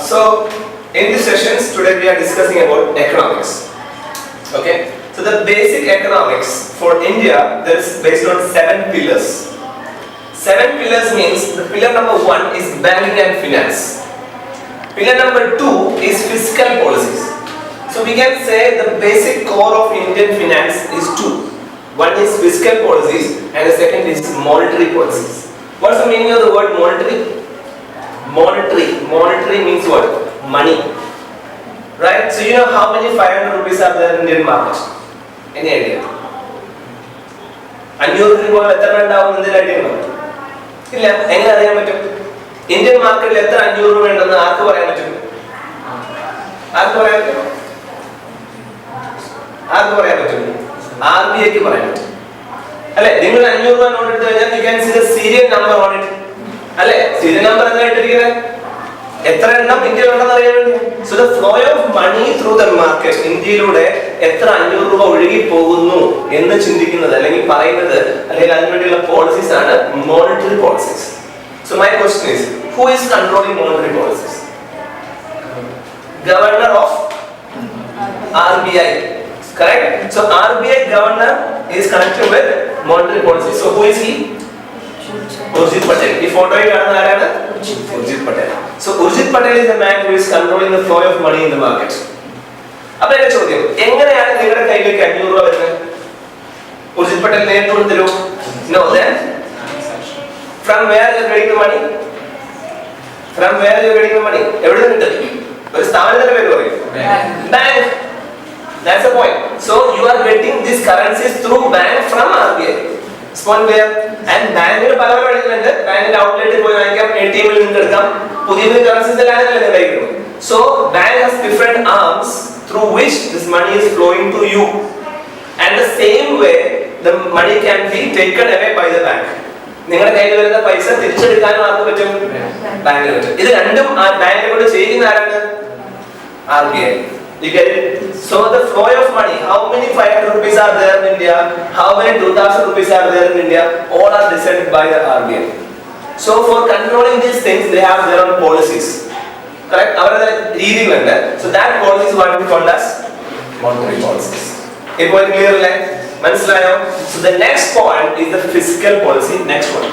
So in these sessions today we are discussing about economics. Okay, so the basic economics for India that is based on 7 pillars. 7 pillars means the pillar number 1 is banking and finance. Pillar number 2 is fiscal policies. So we can say the basic core of Indian finance is 2. One is fiscal policies and the second is monetary policies. What's the meaning of the word monetary? Monetary means what? Money. Right? So you know how many 500 rupees are there in Indian market? Any idea? 500 രൂപ എത്ര ഉണ്ടാവും എന്നതിൽ idea ഉണ്ടോ? ഇല്ല. എങ്ങനെ അറിയാൻ പറ്റും? Indian മാർക്കറ്റിൽ എത്ര 500 രൂപ ഉണ്ടെന്ന് ആർക്ക് പറയാൻ പറ്റും? ആർക്ക് പറയാൻ പറ്റും? RBI ക്ക് പറയാൻ പറ്റും. അല്ലേ? നിങ്ങൾ 500 രൂപ നോട്ട് എടുത്തു കഴിഞ്ഞാൽ you can see the serial number on it. അല്ലേ? serial number എന്താ ഇട്ടിരിക്കുന്നത്? എത്ര എണ്ണം ഇന്ത്യയിൽ ഉണ്ടെന്ന് അറിയാൻ വേണ്ടി. So the flow of money through the market, ഇന്ത്യയിലൂടെ എത്ര 500 രൂപ ഒഴുകി പോകുന്നു എന്ന് ചിന്തിക്കുന്നത് അല്ലെങ്കിൽ പറയുന്നത് അല്ലെങ്കിൽ അതിനുവേണ്ടിയുള്ള പോളിസീസ് ആണ് monetary policies. So my question is, who is controlling monetary policies? Governor of RBI. Correct? So RBI governor is connected with monetary policy. So who is he? Urjit Patel. This photo is Urjit Patel. So Urjit Patel is the man who is controlling the flow of money in the market. Now I ask you, എങ്ങനെയാണ് നിങ്ങളുടെ കയ്യിലേക്ക് 500 രൂപ വരുന്നത്? Urjit Patel നേരിട്ട് കൊടുത്തല്ലോ. No, then from where you are getting the money? എവിടെ നിന്ന് കിട്ടും? ഒരു സ്ഥാപനത്തിന്റെ പേര് പറയൂ. Bank. That's the point. So you are getting these currencies through bank from RBI. Spon clear? And bank ൽ പല വഴികളുണ്ട്. ബാങ്കിന്റെ ഔട്ട്ലെറ്റിൽ പോയി വാങ്ങിക്കാം, ATM ൽ നിന്ന് എടുക്കാം. പുതിയ currencies എല്ലാം അതിലല്ലേ കഴിക്കുന്നു. So bank has different arms through which this money is flowing to you. And the same way the money can be taken away by the bank. നിങ്ങളുടെ കയ്യിൽ വരുന്ന പൈസ തിരിച്ചെടുക്കാനും ആർക്ക് പറ്റും? ബാങ്കിന് പറ്റും. ഇത് രണ്ടും ആ ബാങ്കിനെ കൊണ്ട് ചെയ്യുന്ന ആരാണ്? RBI. You get it? So the flow of money, how many 500 rupees are there in India, how many 2000 rupees are there in India, all are decided by the RBI. So for controlling these things they have their own policies. Correct? അവരുടെ രീതികളുണ്ട്. So that policy is what we call as monetary policies. ഇപ്പോൾ clear അല്ലേ? മനസ്സിലായോ? So the next point is the fiscal policy. Next one.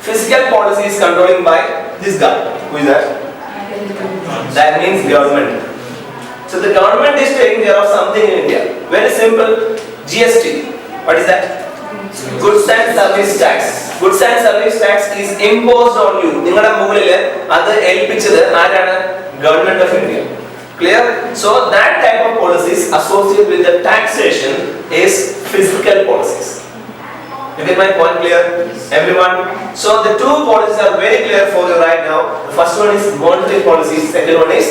Fiscal policy is controlling by this guy. Who is that? That means government. So the government is taking care of something in India. Very simple. GST. What is that? Goods and service tax. Goods and service tax is imposed on you. നിങ്ങളുടെ മുകളിൽ അത് ഏൽപ്പിച്ചത് ആരാണ്? Government of India. Clear? So that type of policies associated with the taxation is fiscal policies. You get my point clear? Everyone? So the two policies are very clear for you right now. The first one is monetary policies, second one is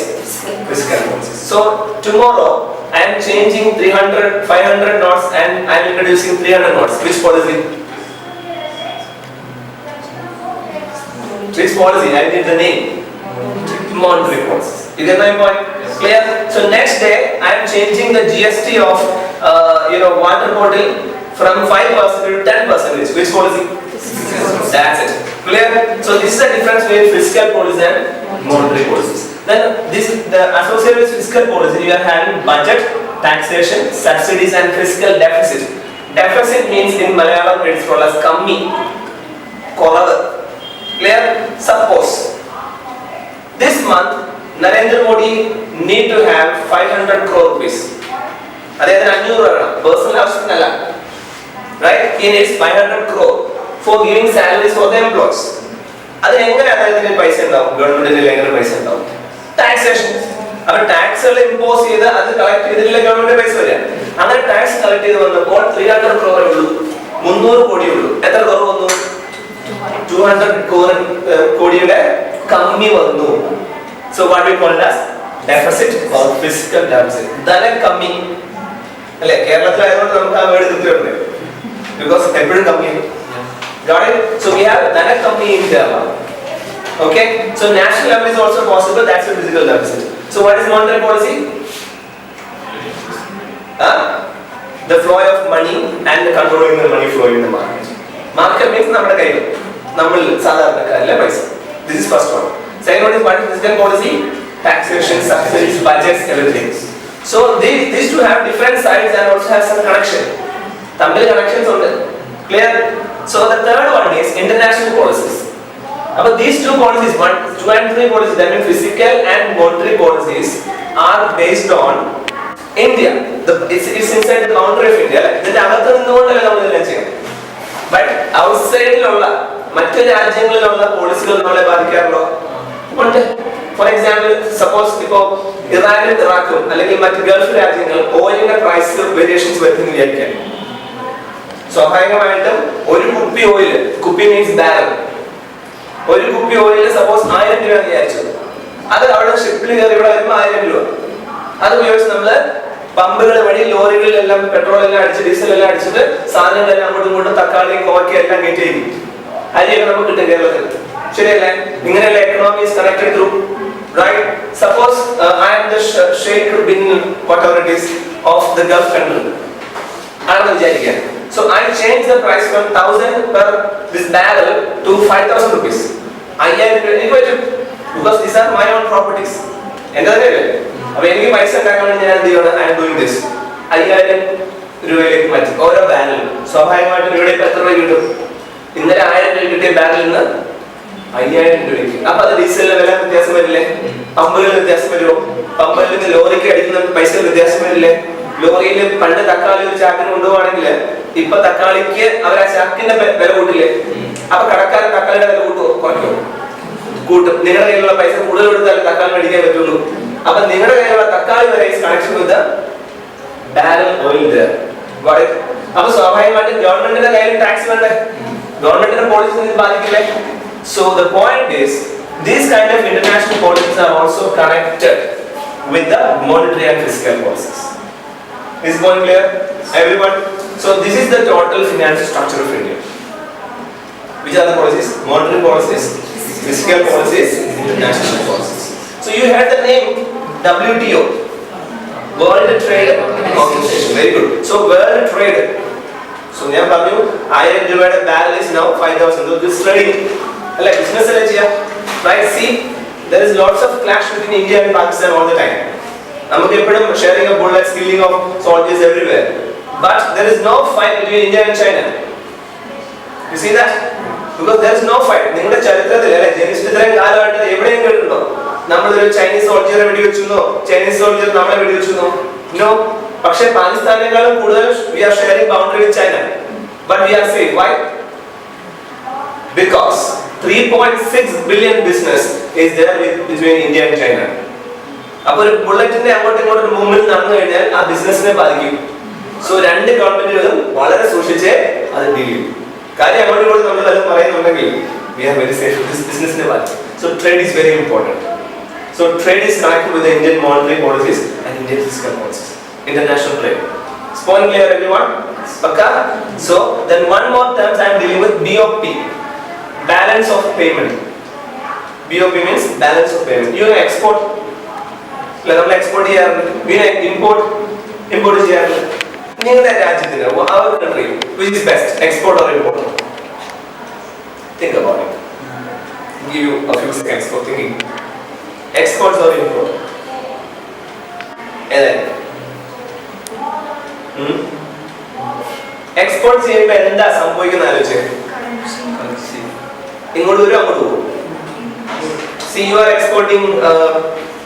fiscal policies. So tomorrow I am changing 500 notes and I am introducing 300 notes. Which policy? Which policy? I need the name. Monetary policies. You get my point? Clear? So next day I am changing the GST of water bottle from 5% to 10%. Which policy? That's it. Clear? So this is the difference between fiscal policy and monetary policies. Then the associated with fiscal policy you are having budget, taxation, subsidies and fiscal deficit. Deficit means in Malayalam it's called as kammi. Koravu. Clear? Suppose this month Narendra Modi need to have 500 crore rupees. അതായത് 500 രൂപ personal ആവശ്യത്തിനല്ല. Right? He needs 500 crore for giving salaries for the employees. അത് എങ്ങനെ അദ്ദേഹത്തിന് പൈസ ഉണ്ടാവും? ഗവൺമെന്റിന് എങ്ങനെ പൈസ ഉണ്ടാവും? ടാക്സേഷൻ. അപ്പോൾ ടാക്സുകൾ ഇമ്പോസ് ചെയ്ത് അത് കളക്ട് ചെയ്തിട്ടില്ല ഗവൺമെന്റ് പൈസ വരിക. അങ്ങനെ ടാക്സ് കളക്ട് ചെയ്ത് വന്നപ്പോൾ 300 crore ഉള്ളൂ, 300 കോടി ഉള്ളൂ. എത്ര കുറവ് വന്നു? 200 കോടിയുടെ കമ്മി വന്നു. So what we call as deficit or fiscal deficit. ധനക്കമ്മി. അല്ലേ? കേരളത്തിലായതുകൊണ്ട് നമുക്ക് ആ വേർഡ് കിട്ടുന്നുണ്ട്. Because everything coming. Got it? So we have ധനക്കമ്മി in Kerala. Okay? So national level is also possible. That's a physical deficit. So what is monetary policy? The flow of money and the controlling the money flowing in the market. Market means നമ്മുടെ കയ്യിൽ നമ്മൾ സാധാരണക്കാരല്ലേ പൈസ. This is first one. Second one is what is fiscal policy? Taxation, subsidies, budgets, everything. So these two have different sides and also have some connection. Tamil connections on it. Clear? So the third one is international policies. But these two policies, 1, 2 and 3 policies, that means physical and monetary policies, are based on India. It's inside the boundary of India. But outside മറ്റു രാജ്യങ്ങളിലുള്ള പോളിസികൾ നമ്മളെ ബാധിക്കാറുണ്ടോ? ഉണ്ട്. For example, suppose ഇപ്പോൾ ഇറാനും ഇറാഖും അല്ലെങ്കിൽ മറ്റ് Gulf രാജ്യങ്ങൾ ഓയിലിന്റെ price variations വരുത്തുന്നു വിചാരിക്കാം. സ്വാഭാവികമായിട്ടും ഒരു കുപ്പി ഓയിൽ, കുപ്പി മീൻസ് ബാരൽ, ഒരു കുപ്പി ഓയിൽ സപ്പോസ് 1000 രൂപ വിചാരിച്ചു. അത് അവിടെ ഷിപ്പിൽ കയറി ഇവിടെ വരുമ്പോൾ 1000 രൂപ. അത് ഉപയോഗിച്ച് നമ്മള് പമ്പുകൾ വഴി ലോറികളിലെല്ലാം പെട്രോൾ എല്ലാം അടിച്ച് ഡീസൽ എല്ലാം അടിച്ചിട്ട് സാധനങ്ങളെല്ലാം അങ്ങോട്ടും ഇങ്ങോട്ടും തക്കാളിയും കോവയ്ക്കും എല്ലാം കയറ്റി അരിയൊക്കെ നമുക്ക് കിട്ടും കേരളത്തിൽ. ശരിയല്ലേ? ഇങ്ങനെയല്ല economy is connected through, right? Suppose I am the sheikh bin whatever it is of the Gulf country ആണെന്ന് വിചാരിക്കാം. So I change the price from 1000 per this barrel to 5000 rupees. Because these are my own properties. എന്താ അറിയില്ലേ? അപ്പൊ എനിക്ക് പൈസ ഉണ്ടാക്കാൻ വേണ്ടി ഞാൻ എന്ത് ചെയ്യണം? I am doing this. 5000 രൂപയിലേക്ക് മാറ്റി ഓരോ ബാരലും. സ്വാഭാവികമായിട്ടും ഇവിടെ ഇപ്പൊ എത്ര രൂപ കിട്ടും? ഇന്നലെ 1000 രൂപ കിട്ടിയ ബാരലിൽ നിന്ന് 5000 രൂപയ്ക്ക്. അപ്പൊ അത് ഡീസലിന്റെ വില വ്യത്യാസം വരില്ലേ? പമ്പുകളിൽ വ്യത്യാസം വരുമോ? പമ്പുകളിൽ നിന്ന് ലോറിക്ക് അടിക്കുന്ന പൈസ വ്യത്യാസം വരില്ലേ? ലോറിയിൽ പണ്ട് തക്കാളി ഒരു ചാക്കിന് കൊണ്ടുപോവാണെങ്കിൽ ഇപ്പൊ തക്കാളിക്ക് അവർ ആ ചാക്കിന്റെ വില കൂട്ടില്ലേ? അപ്പൊ കടക്കാരൻ തക്കാളിയുടെ വില കൂട്ടുമോ? കുറയ്ക്കുമോ? കൂട്ടും. നിങ്ങളുടെ കയ്യിലുള്ള പൈസ കൂടുതൽ കൊടുത്താലേ തക്കാളി മേടിക്കാൻ പറ്റുള്ളൂ. അപ്പൊ നിങ്ങളുടെ കയ്യിലുള്ള തക്കാളി വരെ കണക്ഷൻ വിത്ത് ബാരൽ ഓയിൽ. അപ്പൊ സ്വാഭാവികമായിട്ടും ഗവൺമെന്റിന്റെ കയ്യിൽ ടാക്സ് വേണ്ടേ? ഗവൺമെന്റിന്റെ policy ബാധിക്കില്ലേ? So the point is, these kind of international policies are also connected with the monetary and fiscal policies. Is it going clear, everyone? So this is the total financial structure of India. Which are the policies? Monetary policies, fiscal policies, international policies. So you had the name WTO, World Trade Organization. Very good. So World Trade. So ഞാൻ പറഞ്ഞു 1000 രൂപയുടെ barrel is now 5000. So this trading, like business അല്ലേ ചെയ്യാ? Right? See, there is lots of clash between India and Pakistan all the time. നമുക്ക് എപ്പോഴും sharing of bullets, killing of soldiers everywhere. But there is no fight between India and China. You see that? Because there is no fight. നിങ്ങളുടെ ചരിത്രത്തിൽ അല്ലേ ജനിച്ചിട്ട് ഇത്രയും കാലമായിട്ട് എവിടെയും കേട്ടിട്ടുണ്ടോ നമ്മളൊരു ചൈനീസ് സോൾജിയറെ വെടിവെച്ചെന്നോ ചൈനീസ് സോൾജിയർ നമ്മളെ വെടിവെച്ചെന്നോ? നോ. പക്ഷേ പാകിസ്ഥാനേക്കാളും കൂടുതൽ we are sharing boundary with China. But we are safe. Why? Because 3.6 billion business is there between India and China. അപ്പോൾ ഒരു ബുള്ളറ്റിന്റെ അങ്ങോട്ടും ഇങ്ങോട്ടും മൂവ്മെന്റ് നടന്നു കഴിഞ്ഞാൽ ആ ബിസിനസിനെ ബാധിക്കും. സോ രണ്ട് ഗവൺമെന്റുകളും വളരെ സൂക്ഷിച്ച് അത് ഡീൽ ചെയ്യും. കാര്യം അങ്ങോട്ടും ഇങ്ങോട്ടും നമ്മൾ വല്ലതും പറയുന്നുണ്ടെങ്കിൽ we are very safe. This ബിസിനസിനെ ബാധിക്കും. So trade is very important. So trade is connected with the Indian monetary policies and Indian fiscal policies. International trade. Is point clear, everyone? Okay? So then one more terms I am dealing with, BOP, balance of payment. BOP means balance of payment. You know export, നമ്മൾ export ചെയ്യാറുണ്ട്, പിന്നെ import ചെയ്യാറുണ്ട്. നിങ്ങളുടെ രാജ്യത്തിന് our country which is best, export or import? Think about it. Give you a few seconds for thinking. Exports or import? Export ചെയ്യുമ്പോൾ എന്താ സംഭവിക്കുന്ന ആലോചിച്ച് ഇങ്ങോട്ട് വരും അങ്ങോട്ട് പോകും. See, you are exporting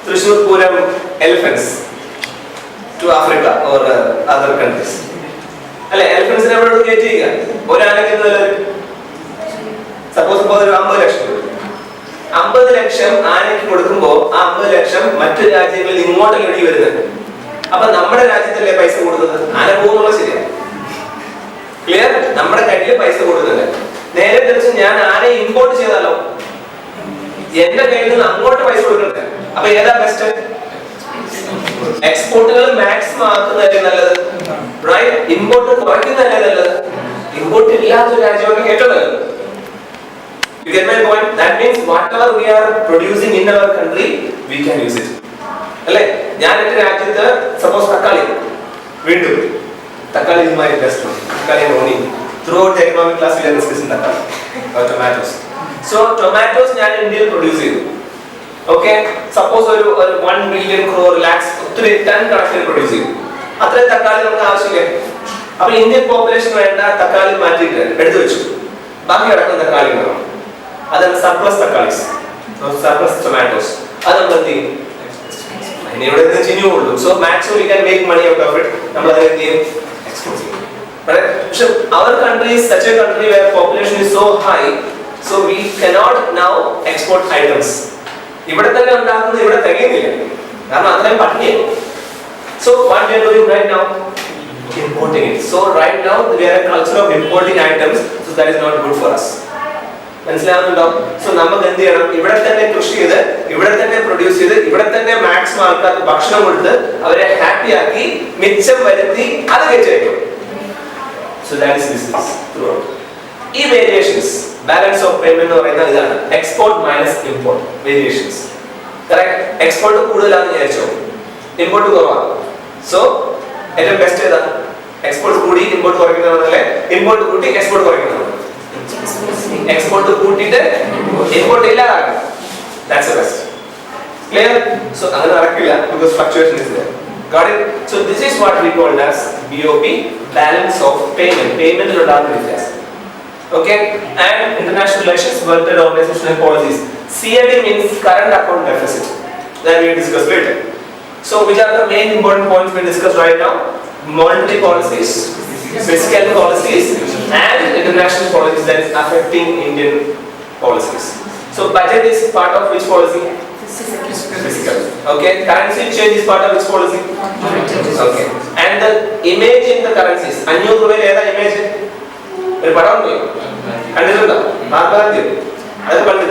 Thrissur Puram elephants to Africa or other countries. അല്ലെ? elephants നെ എവിടെ കയറ്റി ചെയ്യുക? ഒരാനക്ക് സപ്പോസ് ഇപ്പോൾ ഒരു 50 ലക്ഷം രൂപ, 50 ലക്ഷം ആനയ്ക്ക് കൊടുക്കുമ്പോൾ ആ 50 ലക്ഷം മറ്റു രാജ്യങ്ങളിൽ ഇങ്ങോട്ട് കയറ്റി വരുന്നത്. അപ്പൊ നമ്മുടെ രാജ്യത്തല്ലേ പൈസ കൊടുക്കുന്നത്? ആന പോകുന്നുള്ള ശരിയാണ്. ക്ലിയർ? നമ്മുടെ കയ്യിൽ പൈസ കൊടുക്കുന്നില്ല. നേരെ തിരിച്ച് ഞാൻ ആനയെ ഇമ്പോർട്ട് ചെയ്താലോ എന്റെ കയ്യിൽ നിന്ന് അങ്ങോട്ട് പൈസ കൊടുക്കണ്ടേ? അപ്പൊ ഏതാ ബെസ്റ്റ്? എക്സ്പോർട്ടുകൾ മാക്സിമം ആക്കുന്നതല്ലേ നല്ലത്, റൈറ്റ്? ഇമ്പോർട്ട് കുറയ്ക്കുന്നതല്ലേ നല്ലത്? ഇമ്പോർട്ട് ഇല്ലാത്തൊരു രാജ്യമാണ് ഏറ്റവും നല്ലത്. You get my point? That means whatever we are producing in our country, we can use it. അല്ലേ? ഞാൻ എന്റെ രാജ്യത്ത് സപ്പോസ് തക്കാളി, വീണ്ടും തക്കാളി is my best one. തക്കാളി only throughout the economic class we are discussing തക്കാളി or tomatoes. So tomatoes ഞാൻ ഇന്ത്യയിൽ പ്രൊഡ്യൂസ് ചെയ്തു. Okay, suppose ഒരു 1 million crore lakhs ഒത്തിരി ടൺ കണക്കിന് പ്രൊഡ്യൂസ് ചെയ്യും. അത്രയും തക്കാളി നമുക്ക് ആവശ്യമില്ല. അപ്പൊ ഇന്ത്യൻ പോപ്പുലേഷൻ വേണ്ട തക്കാളി മാറ്റിയിട്ട് എടുത്തു വെച്ചു. ബാക്കി കിടക്കുന്ന തക്കാളി വേണം. അതാണ് സർപ്ലസ് തക്കാളീസ്, സർപ്ലസ് ടൊമാറ്റോസ്. അത് നമ്മൾ എന്ത് ചെയ്യും? ഇനി ഇവിടെ നിന്ന് ചിന്നുള്ളൂ. So maximum we can make money out of it. നമ്മൾ അത് എന്ത് ചെയ്യും? എക്സ്പോർട്ട് ചെയ്യും. പക്ഷെ our country is such a country where population is so high, so we cannot now export items. ഇവിടെ തന്നെ ഉണ്ടാക്കുന്നത് ഇവിടെ തികയുന്നില്ല, കാരണം അത്രയും പട്ടിണിയാണ്. So what we are doing right now? Importing it. So right now we are a culture of importing items, so that is not good for us. മനസ്സിലാവുന്നുണ്ടോ? So നമുക്ക് എന്ത് ചെയ്യണം? ഇവിടെ തന്നെ കൃഷി ചെയ്ത്, ഇവിടെ തന്നെ പ്രൊഡ്യൂസ് ചെയ്ത്, ഇവിടെ തന്നെ മാക്സിമം ആൾക്കാർക്ക് ഭക്ഷണം കൊടുത്ത് അവരെ ഹാപ്പി ആക്കി മിച്ചം വരുത്തി അത് കയറ്റേക്കും. So that is business throughout. ഈ വേരിയേഷൻസ്, ബാലൻസ് ഓഫ് പേയ്മെന്റ് എന്ന് പറയുന്നത് ഇതാണ്, export minus import variations. Correct? Export കൂടുതലാണെന്ന് വിചാരിച്ചോ, ഇമ്പോർട്ട് കുറവാണ്. സോ ഏറ്റവും ബെസ്റ്റ് ഏതാ? എക്സ്പോർട്ട് കൂടി ഇമ്പോർട്ട് കുറയ്ക്കുന്നതല്ലേ? ഇമ്പോർട്ട് കൂട്ടി എക്സ്പോർട്ട് കുറയ്ക്കുന്നതാണ്. എക്സ്പോർട്ട് കൂട്ടിയിട്ട് ഇമ്പോർട്ട് ഇല്ലാതാക്കണം. That's the best. Clear? So അങ്ങനെ നടക്കില്ല, because fluctuation is there. Got it? So this is what we call as BOP, balance of payment. Payment is വ്യത്യാസം. Okay? And international relations, World Trade Organization policies. CAD means current account deficit. That we will discuss later. So which are the main important points we discuss right now? Monetary policies, fiscal policies, and international policies that is affecting Indian policies. So budget is part of which policy? Fiscal. Okay. Currency change is part of which policy? Okay. And the image in the currencies. 500 രൂപയിൽ ഏതാ image? ഒരു പടം പോയി കണ്ടിട്ടുണ്ടോ? ആർക്കാദ്യം അത് കണ്ടു.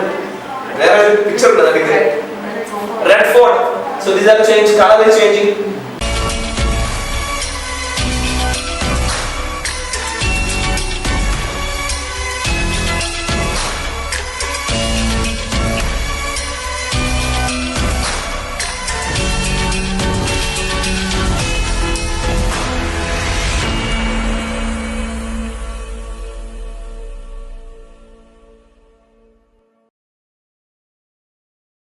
വേറെ ഒരു പിക്ചർ ഉണ്ട്. Red fort. So these are change, color is changing.